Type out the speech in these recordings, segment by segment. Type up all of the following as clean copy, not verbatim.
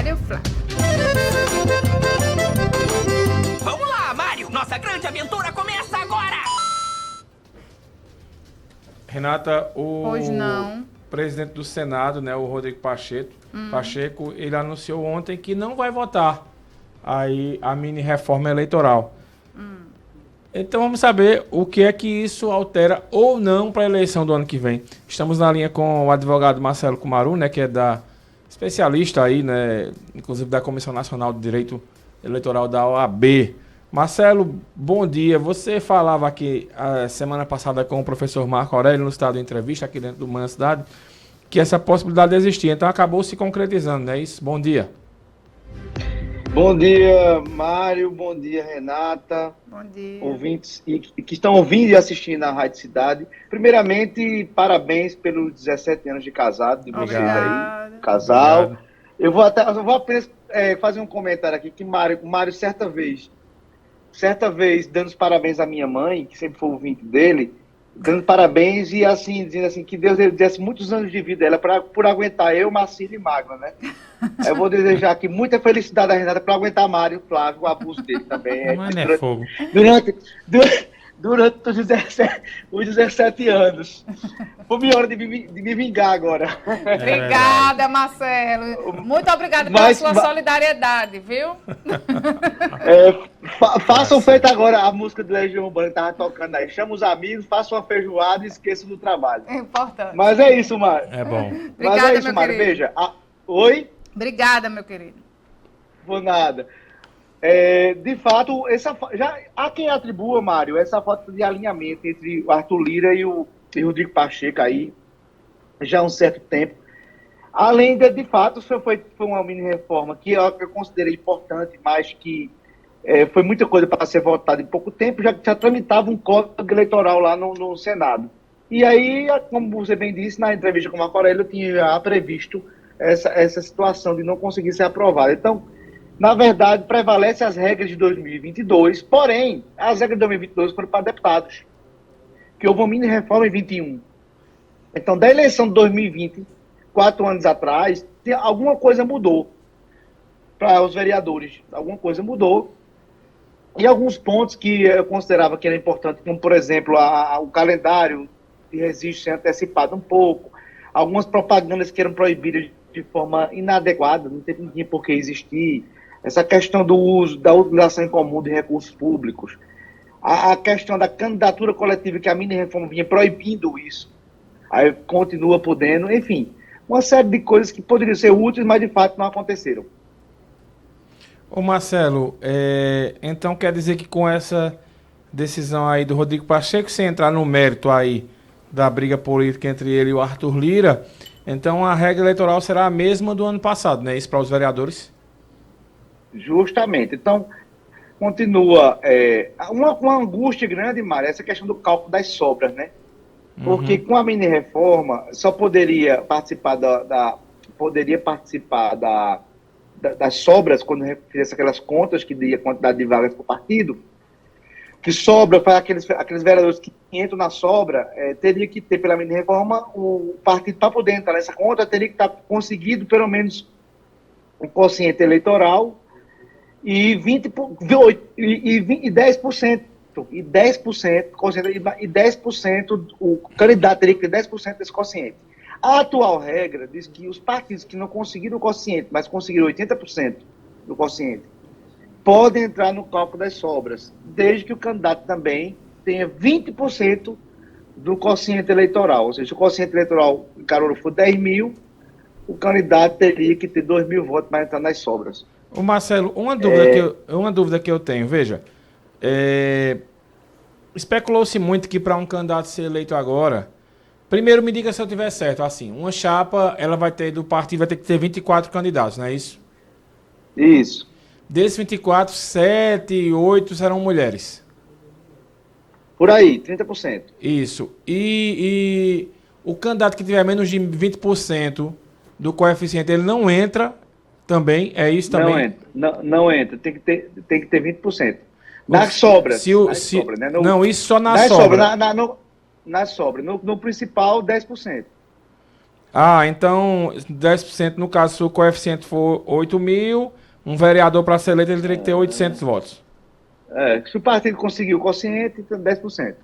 Mário Flá. Vamos lá, Mário! Nossa grande aventura começa agora! Renata, o Hoje não. presidente do Senado, né, o Rodrigo Pacheco, ele anunciou ontem que não vai votar aí a mini-reforma eleitoral. Então vamos saber o que é que isso altera ou não para a eleição do ano que vem. Estamos na linha com o advogado Marcelo Kumaru, né, que é especialista aí, né, inclusive da Comissão Nacional de Direito Eleitoral da OAB. Marcelo, bom dia. Você falava aqui a semana passada com o professor Marco Aurélio no estado de entrevista aqui dentro do Manhã Cidade, que essa possibilidade existia. Então acabou se concretizando, não é isso? Bom dia. Bom dia, Mário. Bom dia, Renata. Bom dia. Ouvintes que estão ouvindo e assistindo na Rádio Cidade. Primeiramente, parabéns pelos 17 anos de casado de vocês aí, casal. Obrigado. Eu vou apenas fazer um comentário aqui que Mário certa vez, dando os parabéns à minha mãe, que sempre foi ouvinte dele, dando parabéns e assim, dizendo assim, que Deus desse muitos anos de vida a ela por aguentar eu, Marcílio e Magno, né? Eu vou desejar aqui muita felicidade a Renata para aguentar Mário e Flávio, o abuso dele também. Mas não é fogo. Durante os 17 anos. Foi minha hora de me vingar agora. Obrigada, Marcelo. Muito obrigada pela sua solidariedade, viu? Façam feito agora a música do Legião Urbana que tava tocando aí. Chama os amigos, façam uma feijoada e esqueçam do trabalho. É importante. Mas é isso, Mário. É bom. Mas é isso, Mário. Veja. Oi? Obrigada, meu querido. Por nada. De fato, já há quem atribua, Mário, essa falta de alinhamento entre o Arthur Lira e o Rodrigo Pacheco aí, já há um certo tempo. Além de fato, foi uma mini-reforma que eu considerei importante, mas que foi muita coisa para ser votada em pouco tempo, já tramitava um código eleitoral lá no Senado. E aí, como você bem disse, na entrevista com o Marco Aurélio, eu tinha previsto essa situação de não conseguir ser aprovada. Então, na verdade, prevalece as regras de 2022, porém, as regras de 2022 foram para deputados, que houve uma mini-reforma em 21. Então, da eleição de 2020, 4 anos atrás, alguma coisa mudou para os vereadores, alguma coisa mudou, e alguns pontos que eu considerava que era importante, como, por exemplo, o calendário de registro ser antecipado um pouco, algumas propagandas que eram proibidas de forma inadequada, não tinha por que existir, essa questão da utilização em comum de recursos públicos, a questão da candidatura coletiva, que a mini-reforma vinha proibindo isso, aí continua podendo, enfim, uma série de coisas que poderiam ser úteis, mas de fato não aconteceram. Ô Marcelo, então quer dizer que com essa decisão aí do Rodrigo Pacheco, sem entrar no mérito aí da briga política entre ele e o Arthur Lira, então a regra eleitoral será a mesma do ano passado, né? Isso para os vereadores? Justamente. Então, continua uma angústia grande, Mário, essa questão do cálculo das sobras, né? Porque com a mini-reforma só poderia participar das sobras, quando fizesse aquelas contas que dê a quantidade de vagas para o partido, que sobra para aqueles vereadores que entram na sobra, teria que ter, pela mini-reforma, o partido, para poder entrar nessa conta, teria que estar conseguido pelo menos um quociente eleitoral e 10%, e 10%, o candidato teria que ter 10% desse quociente. A atual regra diz que os partidos que não conseguiram o quociente, mas conseguiram 80% do quociente, podem entrar no cálculo das sobras, desde que o candidato também tenha 20% do quociente eleitoral. Ou seja, se o quociente eleitoral em Caruaru for 10 mil, o candidato teria que ter 2 mil votos para entrar nas sobras. Ô Marcelo, uma dúvida que eu tenho, veja, especulou-se muito que para um candidato ser eleito agora, primeiro me diga se eu estiver certo, assim, uma chapa, do partido vai ter que ter 24 candidatos, não é isso? Isso. Desses 24, 7, 8 serão mulheres. Por aí, 30%. Isso. E o candidato que tiver menos de 20% do coeficiente, ele não entra também, é isso também? Não entra, tem que ter 20%. Nas sobras. Né? Não, isso só na sobra. Na sobra. No principal, 10%. Então 10%, no caso, se o coeficiente for 8.000, um vereador para ser eleito, ele teria que ter 800 votos. Se o partido conseguir o quociente, então 10%.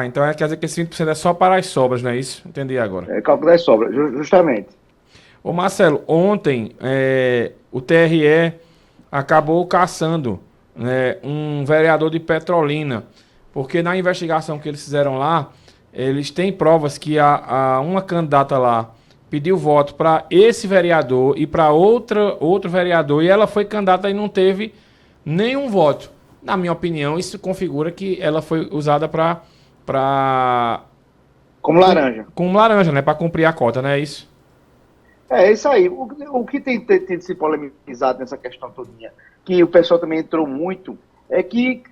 Então quer dizer que esse 20% é só para as sobras, não é isso? Entendi agora. Cálculo das sobras, justamente. Ô Marcelo, ontem o TRE acabou caçando, né, um vereador de Petrolina, porque na investigação que eles fizeram lá, eles têm provas que uma candidata lá pediu voto para esse vereador e para outro vereador, e ela foi candidata e não teve nenhum voto. Na minha opinião, isso configura que ela foi usada como laranja. Como laranja, né? Para cumprir a cota, não é isso? É isso aí. O que tem se polemizado nessa questão todinha, que o pessoal também entrou muito, é que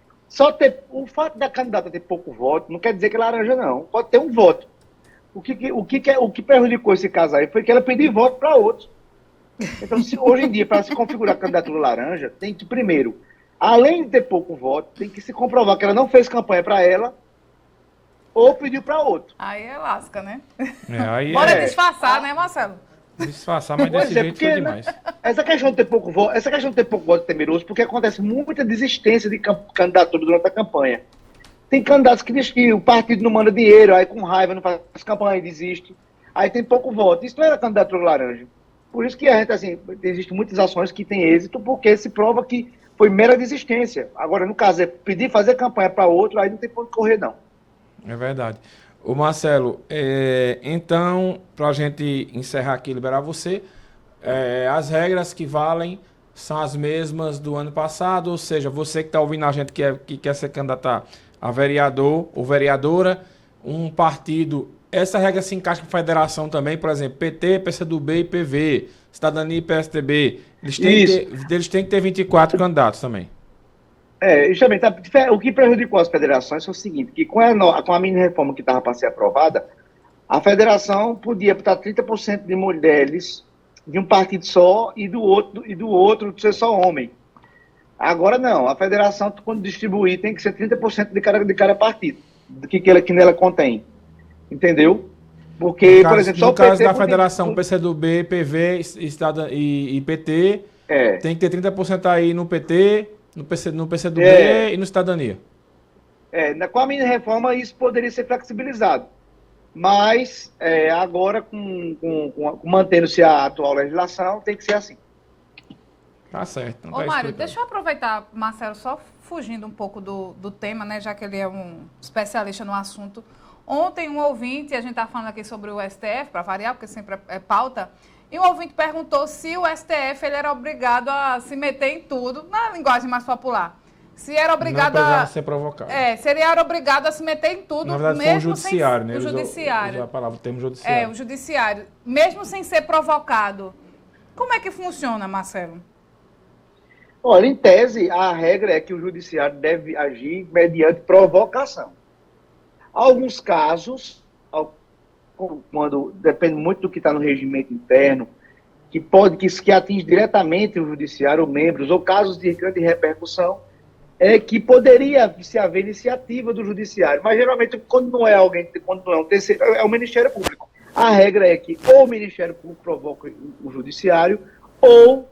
o fato da candidata ter pouco voto não quer dizer que é laranja, não. Pode ter um voto. O que prejudicou esse caso aí foi que ela pediu voto para outros. Então, hoje em dia, para se configurar a candidatura laranja, tem que, primeiro, além de ter pouco voto, tem que se comprovar que ela não fez campanha para ela ou pediu para outro. Aí é lasca, né? Bora disfarçar, né, Marcelo? Disfarçar, mas desse jeito foi demais. Essa questão de ter pouco voto é temeroso, porque acontece muita desistência de candidatura durante a campanha. Tem candidatos que dizem que o partido não manda dinheiro, aí com raiva não faz campanha e desiste. Aí tem pouco voto. Isso não era candidatura laranja. Por isso que a gente, assim, existem muitas ações que têm êxito, porque se prova que foi mera desistência. Agora, no caso, pedir fazer campanha para outro, aí não tem ponto de correr, não. É verdade. Ô Marcelo, então, para a gente encerrar aqui e liberar você, as regras que valem são as mesmas do ano passado, ou seja, você que está ouvindo a gente que quer ser candidato a vereador ou vereadora, um partido, essa regra se encaixa com a federação também, por exemplo, PT, PCdoB e PV, Cidadania e PSDB, eles têm que ter 24 candidatos também. Justamente, o que prejudicou as federações foi o seguinte, que com a mini-reforma que estava para ser aprovada, a federação podia botar 30% de mulheres de um partido só e do outro ser só homem. Agora não, a federação, quando distribuir, tem que ser 30% de cada partido, que nela contém. Entendeu? Porque, por exemplo, só no caso da federação, PCdoB, PV e PT, tem que ter 30% aí no PT, no PCdoB e no Cidadania. Com a minha reforma isso poderia ser flexibilizado. Mas agora, mantendo-se a atual legislação, tem que ser assim. Tá certo. Ô, Mário, deixa eu aproveitar, Marcelo, só fugindo um pouco do tema, né, já que ele é um especialista no assunto. Ontem um ouvinte, a gente está falando aqui sobre o STF, para variar, porque sempre é pauta, e um ouvinte perguntou se o STF ele era obrigado a se meter em tudo, na linguagem mais popular. Se era obrigado a ser provocado. Se ele era obrigado a se meter em tudo, na verdade, mesmo foi o judiciário, sem, né? O judiciário. Usou a palavra, o termo judiciário. O judiciário. Mesmo sem ser provocado. Como é que funciona, Marcelo? Olha, em tese, a regra é que o judiciário deve agir mediante provocação. Alguns casos, quando depende muito do que está no regimento interno, que atinge diretamente o judiciário, ou membros, ou casos de grande repercussão, que poderia se haver iniciativa do judiciário. Mas geralmente, quando não é um terceiro, é o Ministério Público. A regra é que ou o Ministério Público provoca o judiciário, ou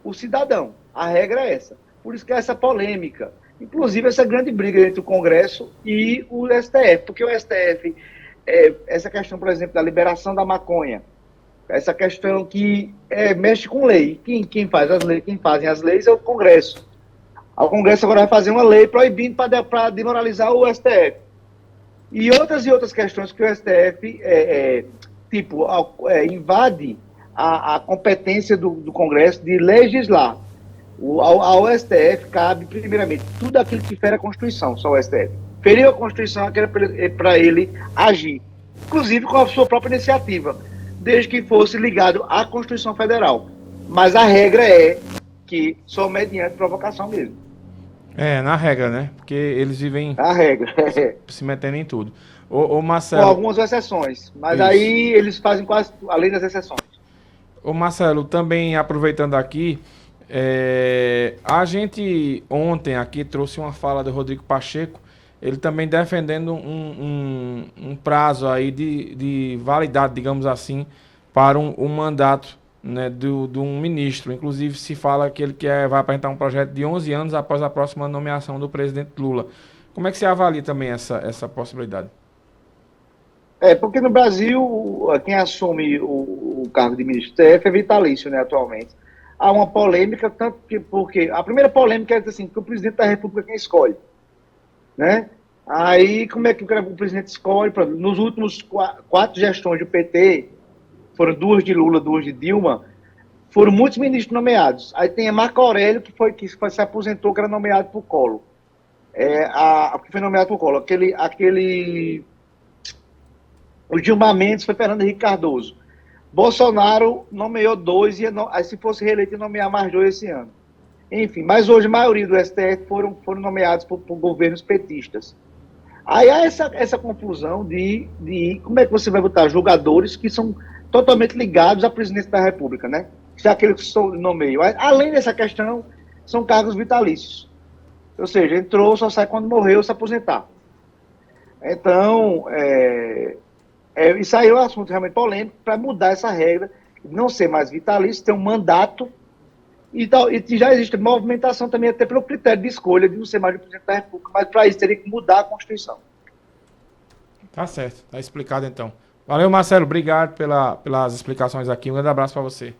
o cidadão. A regra é essa. Por isso que é essa polêmica. Inclusive, essa grande briga entre o Congresso e o STF. Porque o STF, essa questão, por exemplo, da liberação da maconha, essa questão que mexe com lei. Quem fazem as leis é o Congresso. O Congresso agora vai fazer uma lei proibindo para desmoralizar o STF. E outras questões que o STF invade a competência do Congresso de legislar. Ao STF cabe, primeiramente, tudo aquilo que fere a Constituição, só o STF. Feriu a Constituição, é para ele agir, inclusive com a sua própria iniciativa, desde que fosse ligado à Constituição Federal. Mas a regra é que só mediante provocação mesmo. Na regra, né? Porque eles vivem a regra, se metendo em tudo. Ô Marcelo... Com algumas exceções, mas isso. Aí eles fazem quase além das exceções. Ô Marcelo, também aproveitando aqui, a gente ontem aqui trouxe uma fala do Rodrigo Pacheco. ele também defendendo um prazo aí de validade, digamos assim, para um mandato, né, de um ministro. Inclusive, se fala que ele vai apresentar um projeto de 11 anos após a próxima nomeação do presidente Lula. Como é que você avalia também essa possibilidade? Porque no Brasil, quem assume o cargo de ministro do TF é vitalício, né, atualmente. Há uma polêmica, tanto que, porque a primeira polêmica é assim, que o presidente da República é quem escolhe, né? Aí, como é que o presidente escolhe? Nos últimos 4 gestões do PT, foram 2 de Lula, 2 de Dilma, foram muitos ministros nomeados. Aí tem a Marco Aurélio, que se aposentou, que era nomeado por Collor. Que foi nomeado por Collor. O Gilmar Mendes foi Fernando Henrique Cardoso. Bolsonaro nomeou 2, aí se fosse reeleito, ia nomear mais 2 esse ano. Enfim, mas hoje a maioria do STF foram nomeados por governos petistas. Aí há essa confusão de como é que você vai botar julgadores que são totalmente ligados à presidência da República, né? Já que eles nomeiam. Além dessa questão, são cargos vitalícios. Ou seja, entrou, só sai quando morreu, se aposentar. Então, isso aí é um assunto realmente polêmico para mudar essa regra, não ser mais vitalício, ter um mandato, e já existe movimentação também até pelo critério de escolha de não ser mais o presidente da República, mas para isso teria que mudar a Constituição. Tá certo, tá explicado então. Valeu, Marcelo, obrigado pelas explicações aqui, um grande abraço para você.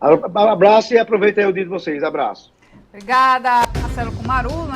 Abraço e aproveita aí o dia de vocês, abraço. Obrigada, Marcelo Kumaru.